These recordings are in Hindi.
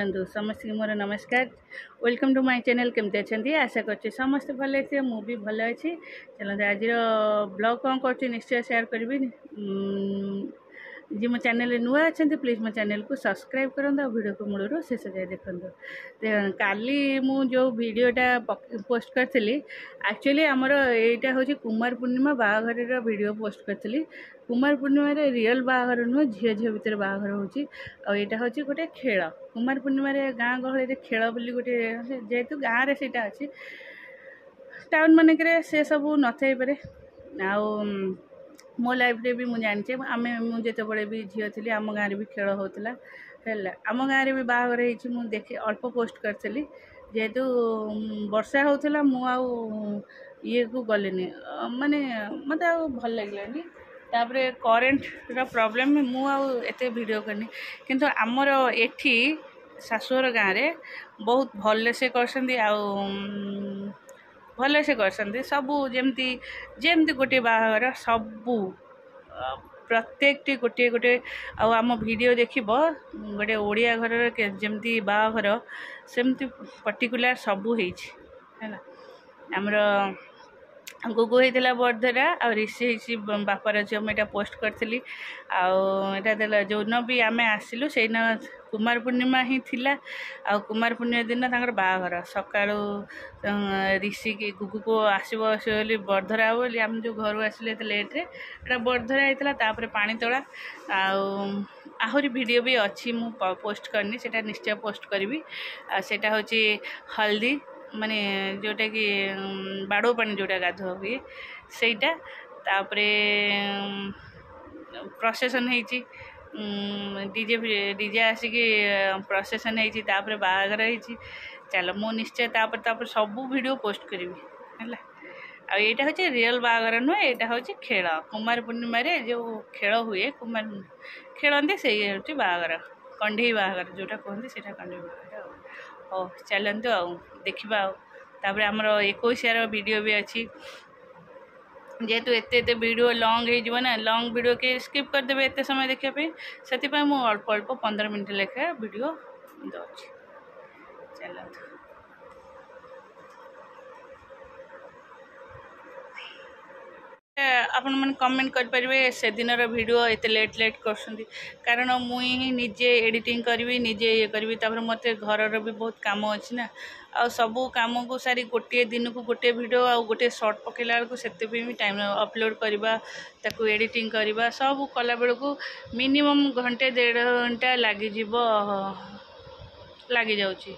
बंधु समस्त की मोर नमस्कार। Welcome to my channel. केमती अच्छा आशा करछी समस्त भल अच्छे मु भी भल अच्छी। चलते आज ब्लॉग कौन कर निश्चय शेयर करी। जी मो चैनल नुआ अच्छा प्लीज मो चैनल को सब्सक्राइब करंतु और वीडियो को मूलर शेष जाए देखते। काली मु जो वीडियोटा पोस्ट करी एक्चुअली आमर यहाँ हूँ कुमार पूर्णिमा बाहाघर वीडियो पोस्ट करी। कुमार पूर्णिमा रियल बाहाघर नुह झील झील भितर बाहाघर होची। आईटा हूँ गोटे खेल कुमार पूर्णिमा गाँ गहली खेल बोली गोटे जेहेतु गाँव में सीटा अच्छी टाउन मानक से सब नथाई पारे। मो लाइफ रे भी मुझे जानी आम मुझे भी झील थी आम गाँव में भी खेल होता है। आम गाँव में भी बाहाघर हो देखे अल्प पोस्ट करी जेहेतु वर्षा होता ये को गलिनी माने मत भल लगे तापर करेन्ट प्रॉब्लम मुझे वीडियो करनी किंतु आमर एठी शाशुर गाँव में बहुत भल से कर भल से कर सबू जमती जमती गोटे बाहाघर सबू प्रत्येक गोटे गोटे आम वीडियो देख गोटे ओडिया घर जमती बाहाघर सेमती पर्टिकुलर सबू है आमर गुगु होता बरधरा आ ऋषि बापर झील मुझे पोस्ट करी आटा जो दिन भी आम आसिलु से कुमार पूर्णिमा ही थिला। आ कुमार पूर्णिमा दिन तांकर बाहाघर सका ऋषि की गुगु को आसब बोली बरधरा बोली आम जो घर आसिले लेट्रे एटा बरधरा होता पानी तोड़ा आहरी वीडियो भी अच्छी मु पोस्ट करनी से निश्चय पोस्ट करी। सेटा हूँ हल्दी माने जोटा कि बाड़ो पानी जोटा गाधुआ हुए सेटा तापरे प्रोसेसन होती डीजे डीजे आसिकी प्रोसेसन होती बाहाघर होती। चलो मु निश्चय तापर सबू वीडियो पोस्ट करी है। आईटा हूँ रियल बाहाघर नुह यहाँ हूँ खेल कुमार पूर्णिमा जो खेल हुए कुमार खेलते से हूँ बाहाघर कंढे बाहाघर जोटा कहते से कंढे बाहाघर। हो चलतु देखा तापर आमर 21 वीडियो भी अच्छी जेहेतु एत वीडियो लॉन्ग हो लॉन्ग वीडियो के स्किप करदे एत समय देखापी से अल्प अल्प 15 मिनट लेखा वीडियो दूसरी। चलतु आपण मैंने कमेंट करें से दिन वीडियो एत लेट लेट कर कारण मुझे निजे एडिटिंग करी निजे ये करी मत घर भी बहुत काम अच्छी ना आ सबू कम को सारी गोटे दिन को गोटे वीडियो आ गोटे शॉर्ट पकेला बेलू से टाइम अपलोड करवा ताकू एडिटिंग करवा सब कला बेलू मिनिमम घंटे 1.5 घंटा लगी जाऊँगी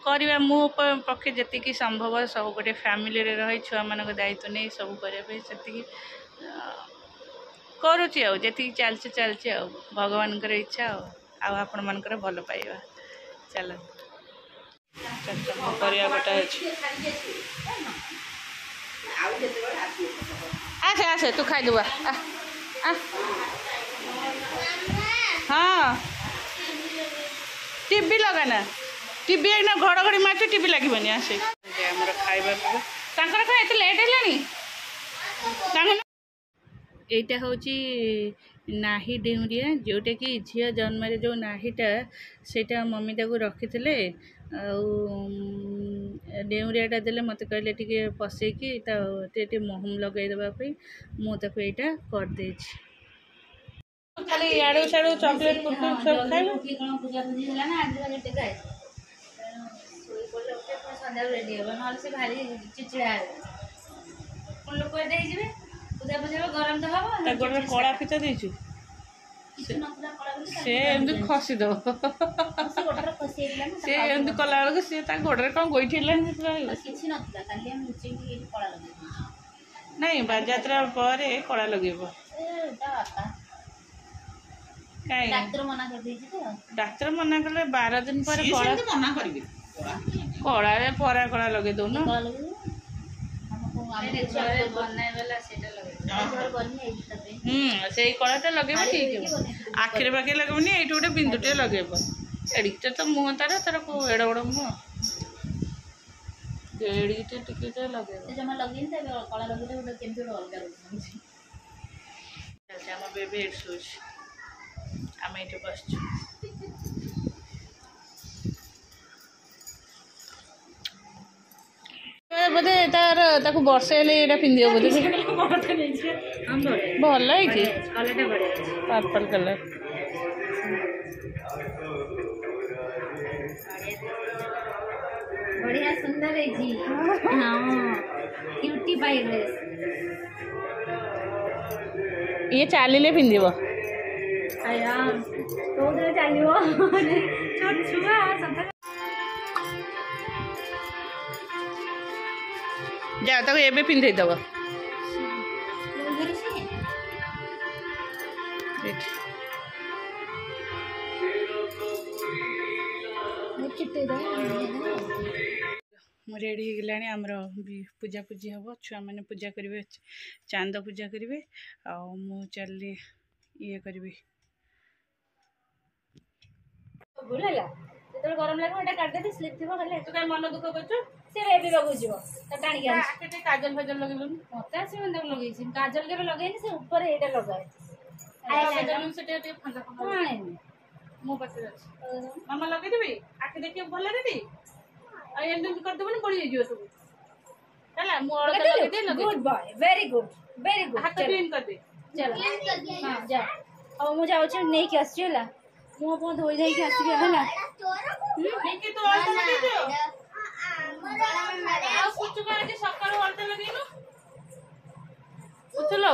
करवा मो पक्षे जी संभव सब गोटे फैमिली रे रही छुआ मान दायित्व नहीं सब करने से करुच्ची जी चलती भगवान इच्छा आपण मान भल पाइबा। चल परिया गोटा आसे आसे तू खाई दुआ हाँ टीवी लगाना टीवी एक घड़घड़ी मार टीवी लगे आसे आमर खाइबा एत लेट है। यहाँ हूँ नाही डेउरिया जोटा कि झील जन्म जो नाहीटा सेटा मम्मी ताको रखी थे डेउरियाटा देले मत कहले टिके पसैकी महम लगे देवाई मुझे यहाँ करदे खाली याड़ू साड़ू चॉकलेट सब गरम तो हम गोटे कला फिता देचु से एमती खसीदब से एमती कला बेलू सी गोड़े कौन गोईठी नहीं बाजात्रा पर कला लगे डाक्तर मना कले 12 दिन पर कला परा कला लगे दौन से कलाटा लगे ठीक आखिरी पाखे लगेनि ये गोटे बिंदुटे लगे एडिकटे तो मुँह तार तार एड़ बड़ मुँह एडिकटे टिके लगे बेबी एट शोज आम ये बस बोधे तार ताकू वर्षे हेले एटा पिंदियो बोधे भल है पर्पल कलर बढ़िया सुंदर है जी। हां क्यूटी पाई ड्रेस ये चालीले पिंदिबो आया तो उधर चालियो छोट छुआ सब जा ताको एबे पिंधे दबो रेडी हो गलानी आमर पूजा पूजी हम छुआ मैंने पूजा करेंगे चांद पूजा करेंगे मु चलि ये करी गरम लगे एटा काट दे स्लिप थिबो खाली तू काय मन दुख करछु से बेबी बाबू जीवो त टाणी के आके काजल फजल लगेलु मते से मन लगेई छी काजल के लगेनी से ऊपर एटा लगाए काजल से ते फंदा फंदा मो पास मामा लगे देबी आके देखियो भल देबी आ एंड कर देबनी पड़ी जियो सब चला मु और लगे दे लगे गुड बॉय वेरी गुड हाथ क्लीन कर दे चलो हां जा अब मु जाउ छ नै के आछला मु अपन धोई जाई के आसी हला ठीक तो और लगे दियो आ कुछ का के सकाळ और लगेनु चलो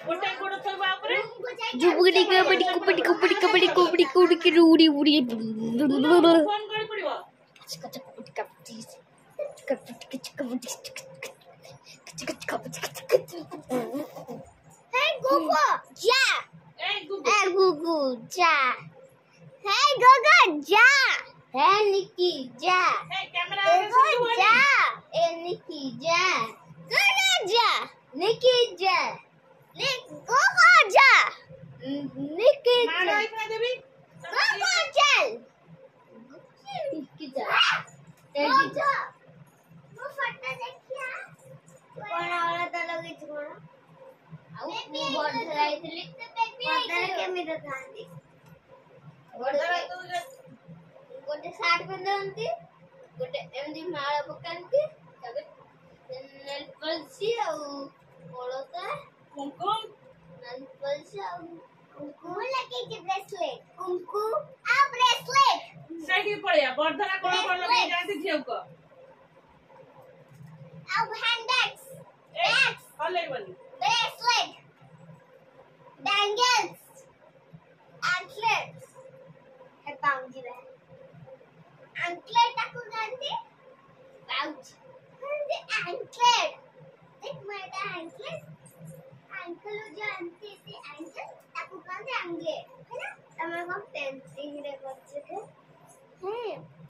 गोटे गोड़ थोबा ऊपर जुबुडी कबड्डी कबड्डी कबड्डी कबड्डी कबड्डी कबड्डी की रूडी उड़ी फोन कर पड़िबो kabaddi kabaddi kabaddi Hey Gogo, ja. ए Gogo Hey Gogo, ja. Hey Gogo, ja. Hey Nikki, ja. ए camera Gogo, ja. Hey Nikki, ja. Gogo, ja. Nikki, ja. Gogo, ja. Nikki, मारो ja. इतना देबी Gogo, ja. Nikki, ja. Gogo. वो फटा देखिया कोन वाला त लगे छोड़ आउ बोर्ड धराइतली पता के मी दखांती गोटे सार्ट बंदंती गोटे एमदी माळा पकांती तबे नेल पल्सी आ कोळता कुमकुम नेल पल्सी आ कुमकुम लगे के ब्रेसलेट कुमकु आ ब्रेसलेट सही पड़िया बर्धना कोन कोन लगे जानती झेउ को अब हैंडबैग्स बैग्स हले बनी bracelet bangles anklets है पाउंजी है anklet ताको जानते पाउच जानते anklet देख मेरा anklet ankle जानते थे ankle ताको जानते anklet है ना तमे को पेंटिंग रे करछे है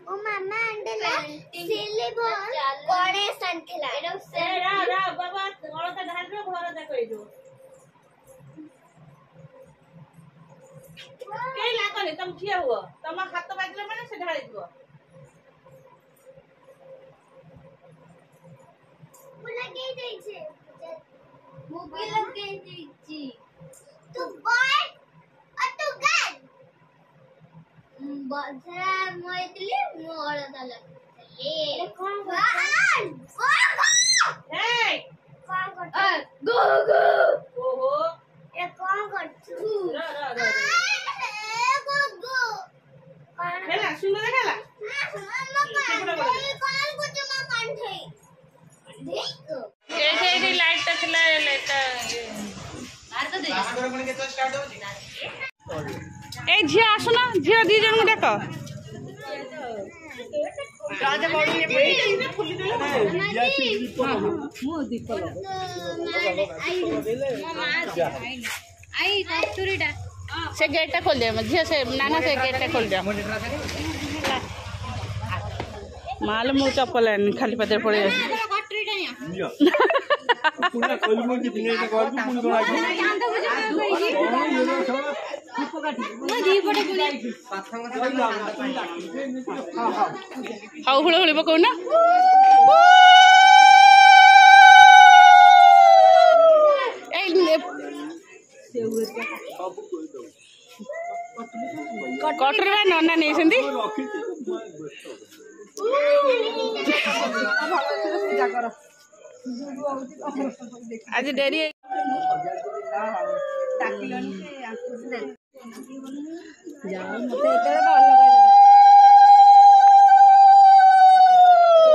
ओ मामा अंडला सिलेबस कोणे संखेला ए रा रा बाबा गळता ढाल रे घर जा कहि दो के लागले तुम ठिया हुआ तुम हाथ बाजले माने से ढाଳି दिबो मु लगे दे छे मु भी लगे दे छी तू बॉय और तू गन बजरा मोइतली मु ओळता लगे कोन गन ए कोन कर गो गो ओहो ए कोन कर तू रा रा रा गो गो कोन खेला सुंदर खेला मम्मा कोन कुछ मा कंठे देख ए लाइट तकला लाइट मार तो दे बाहागर मन के तो स्टार्ट होची ए झिया आसुना झिया दी जन देख राजा बड़ू ये फुली आई कस्तूरीटा से गेट खोल दे झिया से नाना से गेट खोल दे माल मु चप्पल खाली पदे पड़े पुना खोल मु के बिना कर दू पुना हाउ हुळ हुळ पकौ ना कटोरी नना नहीं आज डेरी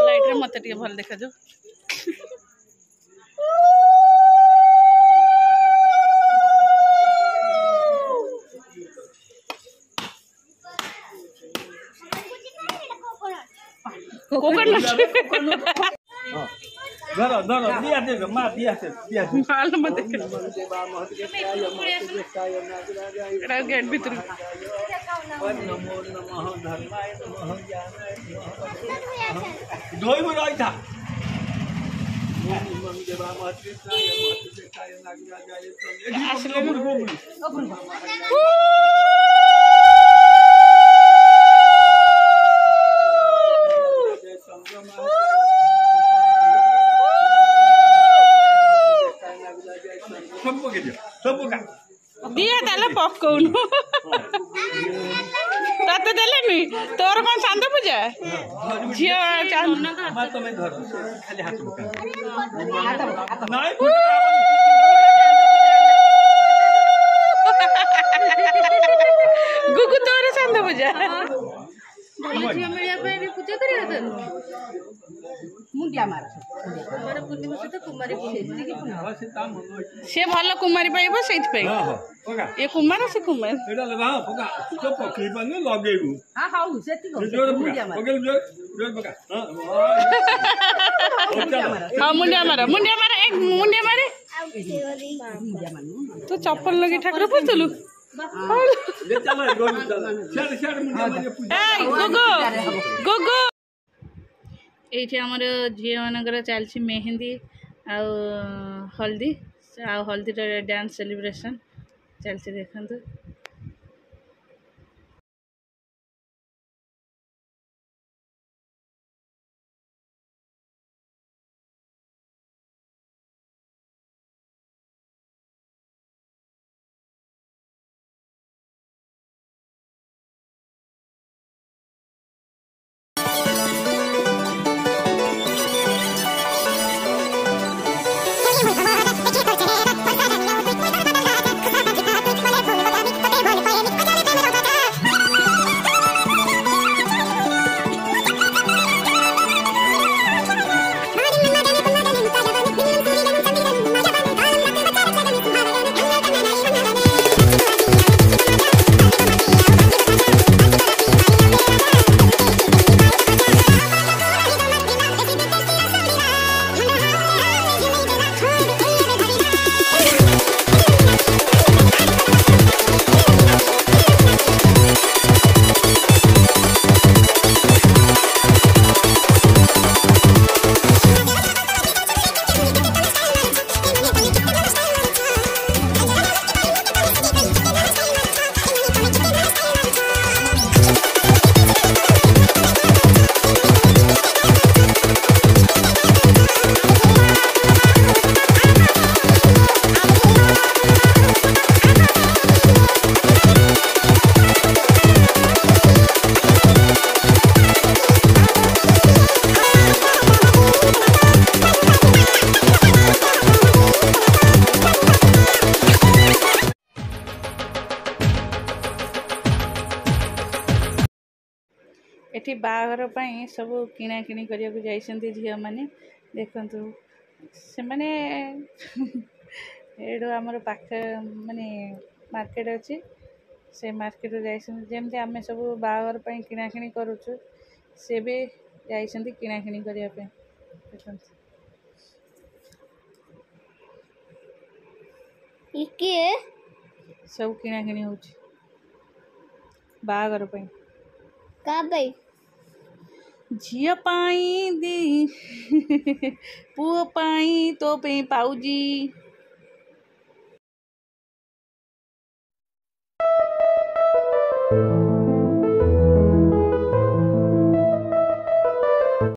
लाइट रे मत टिके भल देखा जो धरो धरो दिया दे मां दिया से माल मत देख एटा गेट भीतर नमो नमः धर्माय नमः ज्ञानाय नमः दोई में रही था ओम देवा महत्वताय महत्वताय नागराजाय असले सब का दिया देले पकौनु तते देलेनी तोर कोन चांद पूजा झियो चांद मां तो मैं धर खाली हाथ पका नहीं गुगु तोर चांद पूजा झियो मिलिया पे भी पूजा करिया त मुंडिया मार हमारा पूर्णिमा से तो कुमारी पूजा से काम हो से भल कुमारी पाइबो सेति पाइ हां हां पका ए कुमार से कुमार एटा लगा पका तो पकी बने लगेबू हां हां सेति को जोर मुंडिया पका मार पकल जोर जोर पका हां हां मुंडिया मार एक मुंडिया मारे मुंडिया मार तू चप्पल लगी ठाकुर पूछलु ले चलो गोल चलो छाड़ छाड़ मुंडिया मारे पूजा ए गुगु गुगु एठी हमर झियो मानकर चलछि मेहंदी आ हल्दी आ हल्दी डांस सेलिब्रेशन चलछि देखंतु एठी बाघर पई सब किना किनी करिया को जाइसंती झियो माने देखंतु से माने एडो हमर पाख माने मार्केट अछि से मार्केट जाइसंती जेमते आमे सब बाघर पई किना किनी करूछु से भी जाइसंती किना किनी करिया पे देखंतु इके सब किना किनी होछि बाघर पई का भाई झियो पाई दी पुओ पाई तो पे पाउजी